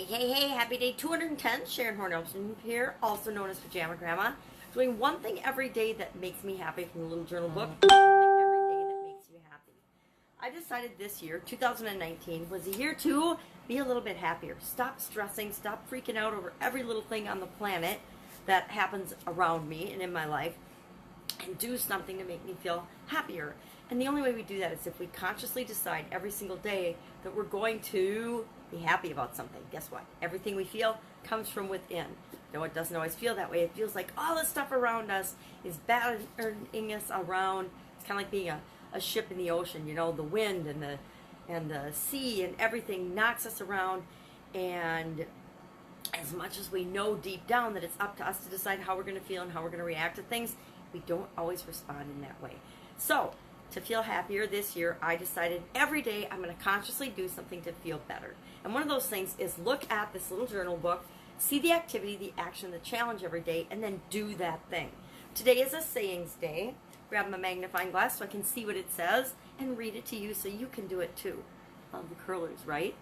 Hey, happy day 210. Sharon Horne-Ellstrom here, also known as Pajama Grandma. Doing one thing every day that makes me happy from the little journal book. One thing every day that makes you happy. I decided this year, 2019, was a year to be a little bit happier. Stop stressing, stop freaking out over every little thing on the planet that happens around me and in my life, and do something to make me feel happier. And the only way we do that is if we consciously decide every single day that we're going to be happy about something. Guess what? Everything we feel comes from within. Though it doesn't always feel that way. It feels like all the stuff around us is battering us around. It's kind of like being a ship in the ocean. You know, the wind and the sea and everything knocks us around. And as much as we know deep down that it's up to us to decide how we're going to feel and how we're going to react to things, we don't always respond in that way. So, to feel happier this year, I decided every day I'm going to consciously do something to feel better. And one of those things is look at this little journal book, see the activity, the action, the challenge every day, and then do that thing. Today is a sayings day. Grab my magnifying glass so I can see what it says and read it to you so you can do it too. Love the curlers, right?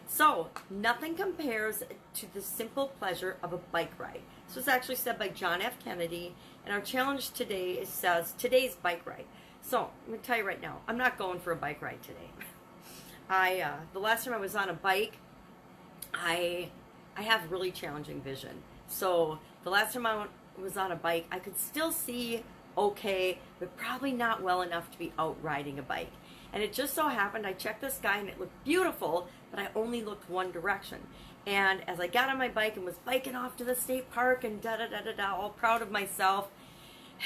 So, nothing compares to the simple pleasure of a bike ride. This was actually said by John F. Kennedy, and our challenge today says, today's bike ride. So, I'm going to tell you right now, I'm not going for a bike ride today. The last time I was on a bike, I have really challenging vision. So, the last time I was on a bike, I could still see okay, but probably not well enough to be out riding a bike. And it just so happened, I checked the sky and it looked beautiful, but I only looked one direction. And as I got on my bike and was biking off to the state park and da-da-da-da-da, all proud of myself,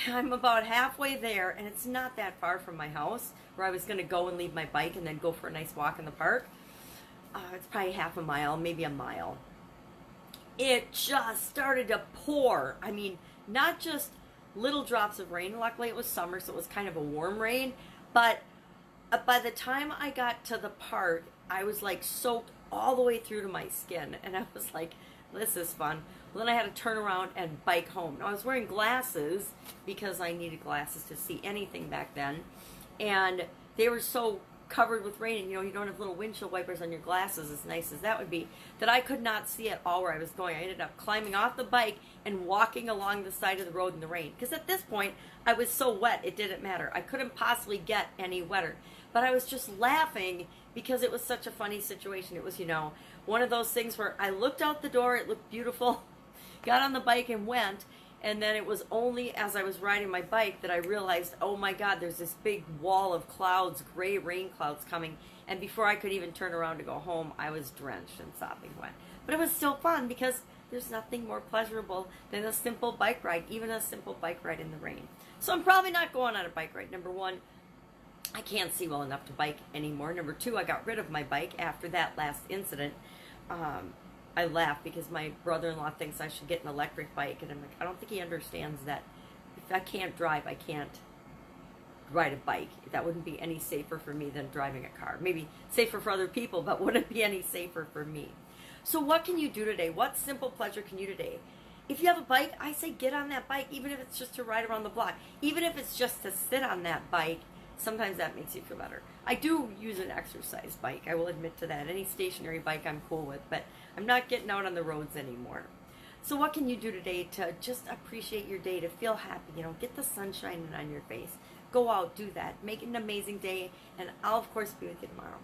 I'm about halfway there, and it's not that far from my house, where I was going to go and leave my bike and then go for a nice walk in the park. It's probably half a mile, maybe a mile. It just started to pour. I mean, not just little drops of rain. Luckily, it was summer, so it was kind of a warm rain. But by the time I got to the park, I was like soaked all the way through to my skin. And I was like, this is fun. Well, then I had to turn around and bike home. Now, I was wearing glasses because I needed glasses to see anything back then. And they were so covered with rain, and you know, you don't have little windshield wipers on your glasses, as nice as that would be, that I could not see at all where I was going. I ended up climbing off the bike and walking along the side of the road in the rain. Because at this point, I was so wet, it didn't matter. I couldn't possibly get any wetter. But I was just laughing because it was such a funny situation. It was, you know, one of those things where I looked out the door, it looked beautiful, got on the bike and went, and then it was only as I was riding my bike that I realized, oh my God, there's this big wall of clouds, gray rain clouds coming, and before I could even turn around to go home, I was drenched and sopping wet. But it was still fun because there's nothing more pleasurable than a simple bike ride, even a simple bike ride in the rain. So I'm probably not going on a bike ride. Number one, I can't see well enough to bike anymore. Number two, I got rid of my bike after that last incident. I laugh because my brother-in-law thinks I should get an electric bike, and I'm like, I don't think he understands that if I can't drive, I can't ride a bike. That wouldn't be any safer for me than driving a car. Maybe safer for other people, but wouldn't be any safer for me. So what can you do today? What simple pleasure can you do today? If you have a bike, I say get on that bike, even if it's just to ride around the block. Even if it's just to sit on that bike, sometimes that makes you feel better. I do use an exercise bike, I will admit to that. Any stationary bike I'm cool with, but I'm not getting out on the roads anymore. So what can you do today to just appreciate your day, to feel happy? You know, get the sun shining on your face. Go out, do that. Make it an amazing day, and I'll, of course, be with you tomorrow.